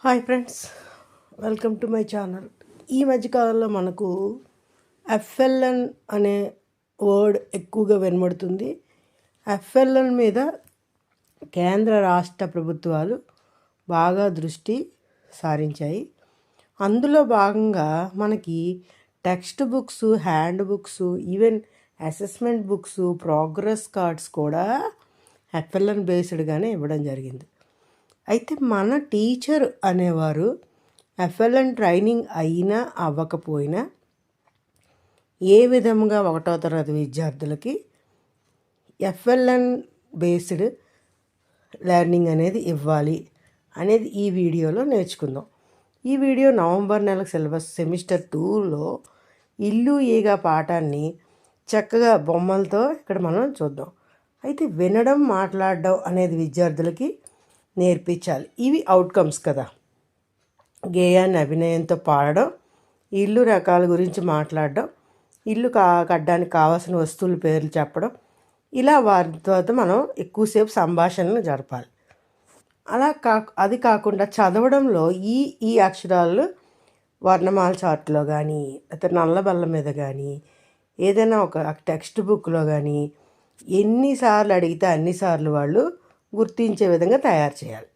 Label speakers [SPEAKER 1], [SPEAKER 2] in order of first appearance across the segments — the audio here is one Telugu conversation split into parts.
[SPEAKER 1] Hi friends, welcome to my channel. ఈ మధ్యకాలంలో మనకు ఎఫ్ఎల్ఎన్ అనే వర్డ్ ఎక్కువగా వినబడుతుంది. ఎఫ్ఎల్ఎన్ మీద కేంద్ర రాష్ట్ర ప్రభుత్వాలు బాగా దృష్టి సారించాయి. అందులో భాగంగా మనకి text books, hand books, even assessment books, progress cards కూడా ఎఫ్ఎల్ఎన్ బేస్డ్గానే ఇవ్వడం జరిగింది. అయితే మన టీచర్ అనేవారు ఎఫ్ఎల్ఎన్ ట్రైనింగ్ అయినా అవ్వకపోయినా ఏ విధంగా 1వ తరగతి విద్యార్థులకి ఎఫ్ఎల్ఎన్ బేస్డ్ లెర్నింగ్ అనేది ఇవ్వాలి అనేది ఈ వీడియోలో నేర్చుకుందాం. ఈ వీడియో నవంబర్ నెల సిలబస్ సెమిస్టర్ 2లో ఇల్లు ఈగ పాఠాన్ని చక్కగా బొమ్మలతో ఇక్కడ మనం చూద్దాం. అయితే వినడం, మాట్లాడడం అనేది విద్యార్థులకి నేర్పించాలి. ఇవి అవుట్కమ్స్ కదా. గేయాన్ని అభినయంతో పాడడం, ఇల్లు రకాల గురించి మాట్లాడడం, ఇల్లు కట్టడానికి కావాల్సిన వస్తువుల పేర్లు చెప్పడం, ఇలా వారితో మనం ఎక్కువసేపు సంభాషణలు జరపాలి. అది కాకుండా చదవడంలో ఈ అక్షరాలు వర్ణమాల చార్ట్లో కానీ, లేకపోతే నల్లబల్ల మీద కానీ, ఏదైనా ఒక టెక్స్ట్ బుక్లో కానీ ఎన్నిసార్లు అడిగితే అన్నిసార్లు వాళ్ళు గుర్తించే విధంగా తయారు చేయాలి.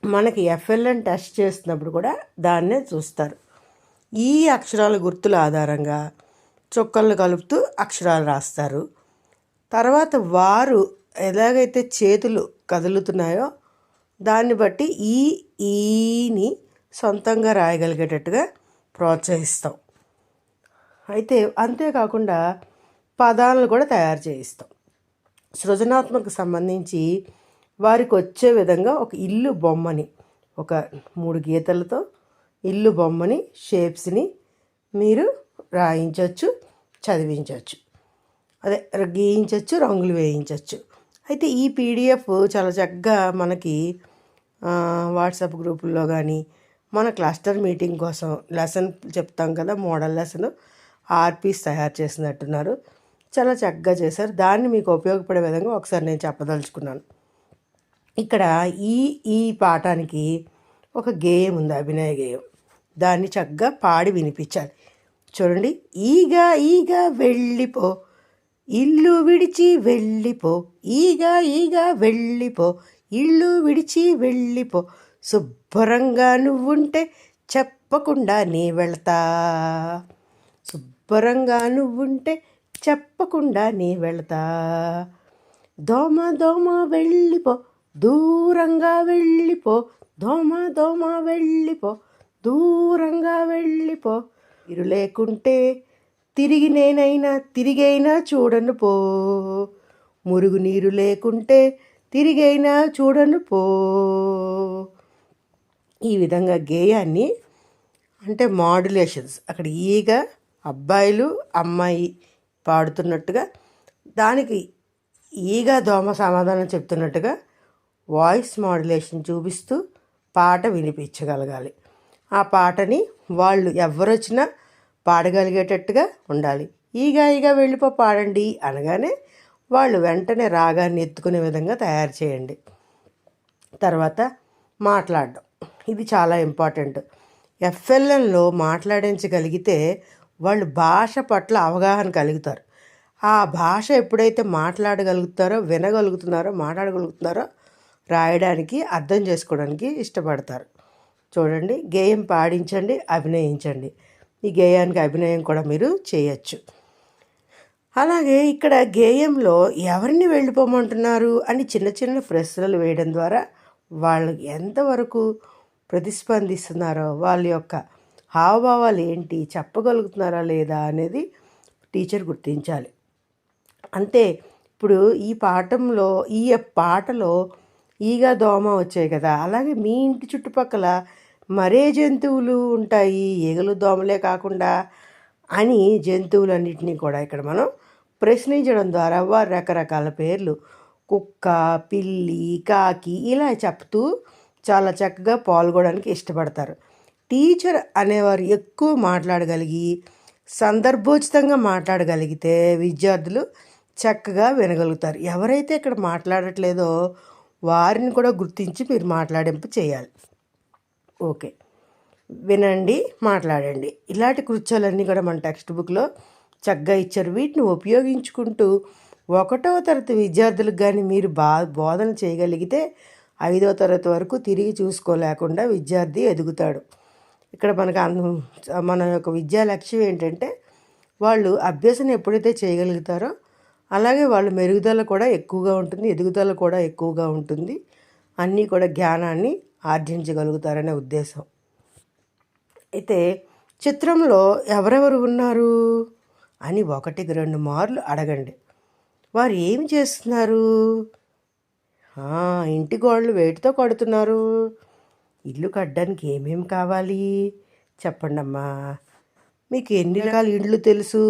[SPEAKER 1] మనకి ఎఫ్ఎల్ఎన్ టెస్ట్ చేస్తున్నప్పుడు కూడా దాన్నే చూస్తారు. ఈ అక్షరాల గుర్తుల ఆధారంగా చుక్కలను కలుపుతూ అక్షరాలు రాస్తారు. తర్వాత వారు ఎలాగైతే చేతులు కదులుతున్నాయో దాన్ని బట్టి ఈని సొంతంగా రాయగలిగేటట్టుగా ప్రోత్సహిస్తాం. అయితే అంతేకాకుండా పదాలను కూడా తయారు చేయిస్తాం. సృజనాత్మక సంబంధించి వారికి వచ్చే విధంగా ఒక ఇల్లు బొమ్మని, ఒక 3 గీతలతో ఇల్లు బొమ్మని, షేప్స్ని మీరు రాయించవచ్చు, చదివించవచ్చు, అదే గీయించవచ్చు, రంగులు వేయించవచ్చు. అయితే ఈ పీడిఎఫ్ చాలా చక్కగా మనకి వాట్సాప్ గ్రూపుల్లో కానీ, మన క్లస్టర్ మీటింగ్ కోసం లెసన్ చెప్తాం కదా, మోడల్ లెసన్ ఆర్పీస్ తయారు చేసినట్టున్నారు. చాలా చక్కగా చేశారు. దాన్ని మీకు ఉపయోగపడే విధంగా ఒకసారి నేను చెప్పదలుచుకున్నాను. ఇక్కడ ఈ పాఠానికి ఒక గేయం ఉంది, అభినయ గేయం. దాన్ని చక్కగా పాడి వినిపించాలి. చూడండి. ఈగ ఈగ వెళ్ళిపో, ఇల్లు విడిచి వెళ్ళిపో, ఈగ ఈగ వెళ్ళిపో, ఇల్లు విడిచి వెళ్ళిపో, శుభ్రంగా నువ్వుంటే చెప్పకుండా నీ వెళ్తా, శుభ్రంగా నువ్వుంటే చెప్పకుండా నీ వెళ్తా, దోమ దోమ వెళ్ళిపో, దూరంగా వెళ్ళిపో, దోమ దోమ వెళ్ళిపో, దూరంగా వెళ్ళిపో, ఇరు లేకుంటే తిరిగైనా చూడను పో, మురుగునీరు లేకుంటే తిరిగైనా చూడను పో. ఈ విధంగా గేయాన్ని అంటే మాడ్యులేషన్స్, అక్కడ ఈగ అబ్బాయిలు అమ్మాయి పాడుతున్నట్టుగా, దానికి ఈగ దోమ సమాధానం చెప్తున్నట్టుగా వాయిస్ మాడ్యులేషన్ చూపిస్తూ పాట వినిపించగలగాలి. ఆ పాటని వాళ్ళు ఎవరొచ్చినా పాడగలిగేటట్టుగా ఉండాలి. ఈగ ఈగ వెళ్ళిపో పాడండి అనగానే వాళ్ళు వెంటనే రాగాన్ని ఎత్తుకునే విధంగా తయారు చేయండి. తర్వాత మాట్లాడడం, ఇది చాలా ఇంపార్టెంట్. ఎఫ్ఎల్ఎన్లో మాట్లాడించగలిగితే వాళ్ళు భాష పట్ల అవగాహన కలుగుతారు. ఆ భాష ఎప్పుడైతే మాట్లాడగలుగుతారో, వినగలుగుతున్నారో, మాట్లాడగలుగుతున్నారో రాయడానికి, అర్థం చేసుకోవడానికి ఇష్టపడతారు. చూడండి, గేయం పాడించండి, అభినయించండి. ఈ గేయానికి అభినయం కూడా మీరు చేయొచ్చు. అలాగే ఇక్కడ గేయంలో ఎవరిని వెళ్ళిపోమంటున్నారు అని చిన్న చిన్న ప్రశ్నలు వేయడం ద్వారా వాళ్ళు ఎంతవరకు ప్రతిస్పందిస్తున్నారో, వాళ్ళ యొక్క హావభావాలు ఏంటి, చెప్పగలుగుతున్నారా లేదా అనేది టీచర్ గుర్తించాలి. అంతే. ఇప్పుడు ఈ పాటలో ఈగ దోమ వచ్చాయి కదా, అలాగే మీ ఇంటి చుట్టుపక్కల మరే జంతువులు ఉంటాయి, ఈగలు దోమలే కాకుండా అని జంతువులన్నింటినీ కూడా ఇక్కడ మనం ప్రశ్నించడం ద్వారా వారు రకరకాల పేర్లు, కుక్క, పిల్లి, కాకి ఇలా చెప్తూ చాలా చక్కగా పాల్గొనడానికి ఇష్టపడతారు. టీచర్ అనేవారు ఎక్కువ మాట్లాడగలిగి, సందర్భోచితంగా మాట్లాడగలిగితే విద్యార్థులు చక్కగా వినగలుగుతారు. ఎవరైతే ఇక్కడ మాట్లాడట్లేదో వారిని కూడా గుర్తించి మీరు మాట్లాడింపు చేయాలి. ఓకే, వినండి, మాట్లాడండి. ఇలాంటి కృత్యాలన్నీ కూడా మన టెక్స్ట్ బుక్లో చక్కగా ఇచ్చారు. వీటిని ఉపయోగించుకుంటూ 1వ తరగతి విద్యార్థులకు కానీ మీరు బోధన చేయగలిగితే 5వ తరగతి వరకు తిరిగి చూసుకోలేకుండా విద్యార్థి ఎదుగుతాడు. ఇక్కడ మన యొక్క విద్యా లక్ష్యం ఏంటంటే వాళ్ళు అభ్యసన ఎప్పుడైతే చేయగలుగుతారో అలాగే వాళ్ళ మెరుగుదల కూడా ఎక్కువగా ఉంటుంది, ఎదుగుదల కూడా ఎక్కువగా ఉంటుంది, అన్నీ కూడా జ్ఞానాన్ని ఆర్జించగలుగుతారనే ఉద్దేశం. అయితే చిత్రంలో ఎవరెవరు ఉన్నారు అని 1-2 మార్లు అడగండి. వారు ఏమి చేస్తున్నారు? ఇంటి గోడలు వేటితో కడుతున్నారు? ఇల్లు కట్టడానికి ఏమేమి కావాలి చెప్పండి అమ్మా. మీకు ఎన్ని రకాల ఇళ్ళు తెలుసు?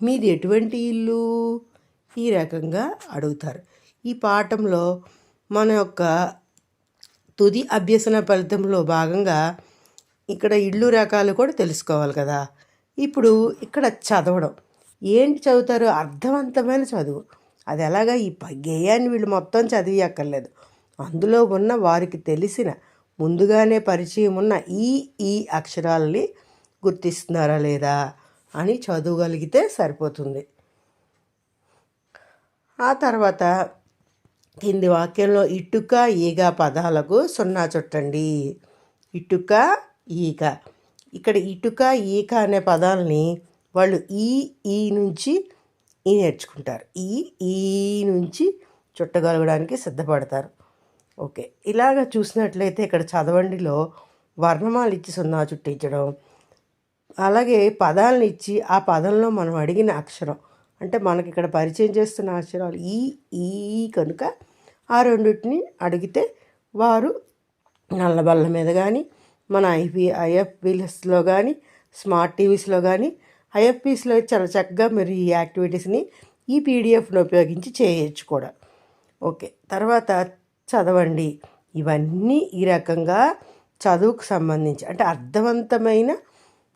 [SPEAKER 1] మీది ఎటువంటి ఇల్లు? ఈ రకంగా అడుగుతారు. ఈ పాఠంలో మన యొక్క తుది అభ్యసన ఫలితంలో భాగంగా ఇక్కడ ఇళ్ళు రకాలు కూడా తెలుసుకోవాలి కదా. ఇప్పుడు ఇక్కడ చదవడం ఏంటి చదువుతారు? అర్థవంతమైన చదువు. అది ఎలాగా? ఈ గేయాన్ని వీళ్ళు మొత్తం చదివి అక్కర్లేదు. అందులో ఉన్న వారికి తెలిసిన ముందుగానే పరిచయం ఉన్న ఈ అక్షరాలని గుర్తిస్తున్నారా లేదా అని చదవగలిగితే సరిపోతుంది. ఆ తర్వాత కింది వాక్యంలో ఇటుక ఈగ పదాలకు 0 చుట్టండి. ఇటుక ఈక. ఇక్కడ ఇటుక ఈక అనే పదాలని వాళ్ళు ఈ నుంచి ఈ నేర్చుకుంటారు. ఈ నుంచి చుట్టగలగడానికి సిద్ధపడతారు. ఓకే, ఇలాగ చూసినట్లయితే ఇక్కడ చదవండిలో వర్ణమాలు ఇచ్చి 0 చుట్టించడం, అలాగే పదాలను ఇచ్చి ఆ పదంలో మనం అడిగిన అక్షరం అంటే మనకి ఇక్కడ పరిచయం చేస్తున్న అక్షరాలు ఈ కనుక ఆ రెండింటిని అడిగితే వారు నల్లబల్ల మీద కానీ మన ఐఎఫ్పిఎస్లో కానీ స్మార్ట్ టీవీస్లో కానీ ఐఎఫ్పిస్లో చాలా చక్కగా మీరు ఈ యాక్టివిటీస్ని ఈ పీడిఎఫ్ను ఉపయోగించి చేయొచ్చు కూడా. ఓకే, తర్వాత చదవండి. ఇవన్నీ ఈ రకంగా చదువుకు సంబంధించి అంటే అర్థవంతమైన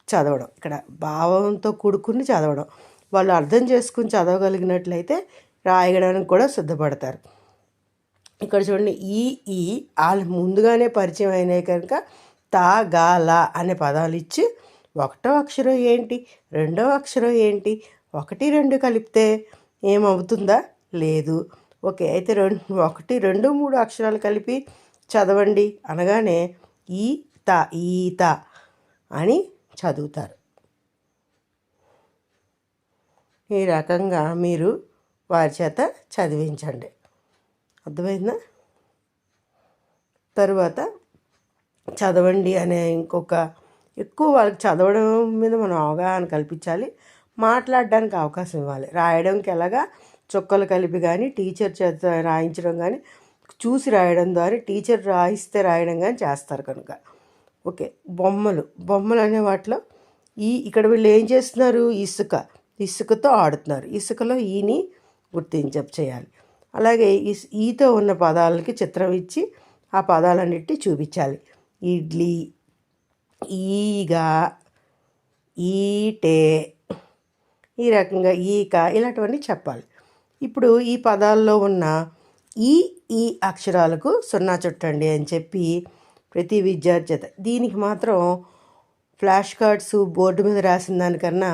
[SPEAKER 1] చదవడం, ఇక్కడ భావంతో కూడుకుని చదవడం. వాళ్ళు అర్థం చేసుకుని చదవగలిగినట్లయితే రాయడానికి కూడా సిద్ధపడతారు. ఇక్కడ చూడండి, ఈ వాళ్ళు ముందుగానే పరిచయం అయినాయి కనుక తా గా లా అనే పదాలు ఇచ్చి 1వ అక్షరం ఏంటి, 2వ అక్షరం ఏంటి, 1, 2 కలిపితే ఏమవుతుందా? లేదు. ఓకే, అయితే 1, 2, 3 అక్షరాలు కలిపి చదవండి అనగానే ఈత అని చదువుతారు. ఈ రకంగా మీరు వారి చేత చదివించండి. అర్థమైందా? తరువాత చదవండి అనే ఇంకొక ఎక్కువ వాళ్ళకి చదవడం మీద మనం అవగాహన కల్పించాలి, మాట్లాడడానికి అవకాశం ఇవ్వాలి. రాయడంకి ఎలాగా చుక్కలు కలిపి కానీ టీచర్ చేత రాయించడం కానీ చూసి రాయడం ద్వారా టీచర్ రాయిస్తే రాయడం కానీ చేస్తారు కనుక. ఓకే, బొమ్మలు అనే వాటిలో ఇక్కడ వీళ్ళు ఏం చేస్తున్నారు? ఇసుకతో ఆడుతున్నారు. ఇసుకలో ఈని చేయాలి. అలాగే ఈతో ఉన్న పదాలకి చిత్రం ఇచ్చి ఆ పదాలన్నిటి చూపించాలి. ఇడ్లీ, ఈగ, ఈటే, ఈ రకంగా ఈక, ఇలాంటివన్నీ చెప్పాలి. ఇప్పుడు ఈ పదాల్లో ఉన్న ఈ అక్షరాలకు 0 చుట్టండి అని చెప్పి ప్రతి విద్యార్థి చేత. దీనికి మాత్రం ఫ్లాష్ కార్డ్స్ బోర్డు మీద రాసిన దానికన్నా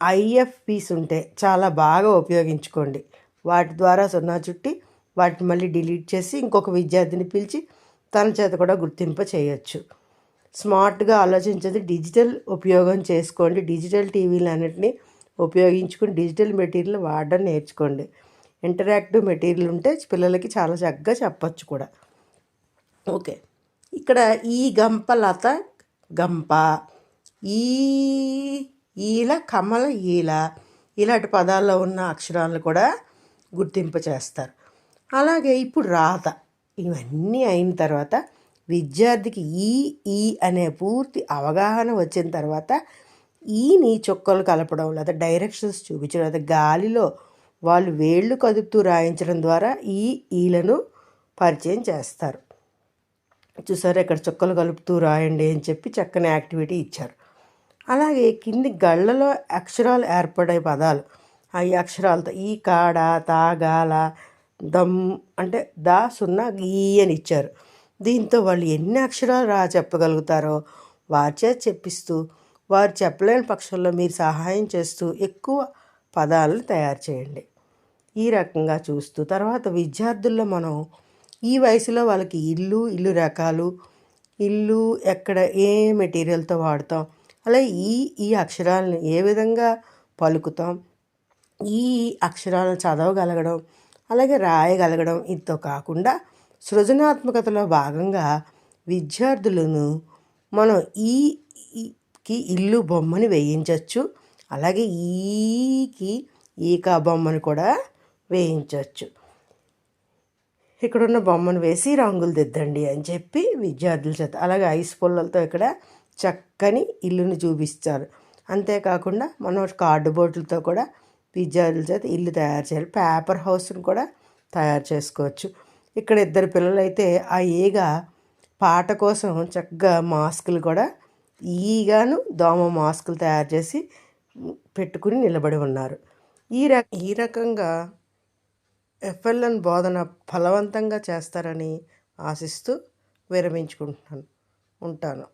[SPEAKER 1] ఐఎఫ్పిస్ ఉంటే చాలా బాగా ఉపయోగించుకోండి. వాటి ద్వారా 0 చుట్టి వాటిని మళ్ళీ డిలీట్ చేసి ఇంకొక విద్యార్థిని పిలిచి తన చేత కూడా గుర్తింప చేయొచ్చు. స్మార్ట్గా ఆలోచించేది, డిజిటల్ ఉపయోగం చేసుకోండి. డిజిటల్ టీవీలు అన్నిటినీ ఉపయోగించుకుని డిజిటల్ మెటీరియల్ వాడడం నేర్చుకోండి. ఇంటరాక్టివ్ మెటీరియల్ ఉంటే పిల్లలకి చాలా చక్కగా చెప్పచ్చు కూడా. ఓకే, ఇక్కడ ఈ గంప లత గంప, ఈల కమల ఈల, ఇలాంటి పదాల్లో ఉన్న అక్షరాలను కూడా గుర్తింప చేస్తారు. అలాగే ఇప్పుడు రాత. ఇవన్నీ అయిన తర్వాత విద్యార్థికి ఈ అనే పూర్తి అవగాహన వచ్చిన తర్వాత ఈని చుక్కలు కలపడం లేదా డైరెక్షన్స్ చూపించడం లేదా గాలిలో వాళ్ళు వేళ్ళు కదుపుతూ రాయించడం ద్వారా ఈలను పరిచయం చేస్తారు. చూసారు, ఇక్కడ చుక్కలు కలుపుతూ రాయండి అని చెప్పి చక్కని యాక్టివిటీ ఇచ్చారు. అలాగే కింది గళ్ళలో అక్షరాలు ఏర్పడే పదాలు, ఈ అక్షరాలతో ఈ కాడ తాగాల దమ్ అంటే దా 0 ఈ అని ఇచ్చారు. దీంతో వాళ్ళు ఎన్ని అక్షరాలు చెప్పగలుగుతారో వారి చేత చెప్పిస్తూ, వారు చెప్పలేని పక్షంలో మీరు సహాయం చేస్తూ ఎక్కువ పదాలను తయారు చేయండి. ఈ రకంగా చూస్తూ తర్వాత విద్యార్థుల్లో మనం ఈ వయసులో వాళ్ళకి ఇల్లు రకాలు, ఇల్లు ఎక్కడ ఏ మెటీరియల్తో వాడతాం, అలాగే ఈ అక్షరాలను ఏ విధంగా పలుకుతాం, ఈ అక్షరాలను చదవగలగడం, అలాగే రాయగలగడం, ఇంతో కాకుండా సృజనాత్మకతలో భాగంగా విద్యార్థులను మనం ఈకి ఇల్లు బొమ్మని వేయించవచ్చు, అలాగే ఈకి ఈకా బొమ్మను కూడా వేయించవచ్చు. ఇక్కడున్న బొమ్మను వేసి రంగులు దిద్దండి అని చెప్పి విద్యార్థుల చేత, అలాగే ఐస్ పుల్లలతో ఇక్కడ చక్కని ఇల్లుని చూపిస్తారు. అంతేకాకుండా మనం కార్డుబోర్డులతో కూడా విద్యార్థుల చేత ఇల్లు తయారు చేయాలి. పేపర్ హౌస్ని కూడా తయారు చేసుకోవచ్చు. ఇక్కడ ఇద్దరు పిల్లలైతే ఆ ఈగ పాట కోసం చక్కగా మాస్కులు కూడా ఈగాను దోమ మాస్కులు తయారు చేసి పెట్టుకుని నిలబడి ఉన్నారు. ఈ రకంగా ఎఫ్ఎల్ఎన్ బోధన ఫలవంతంగా చేస్తారని ఆశిస్తూ విరమించుకుంటున్నాను. ఉంటాను.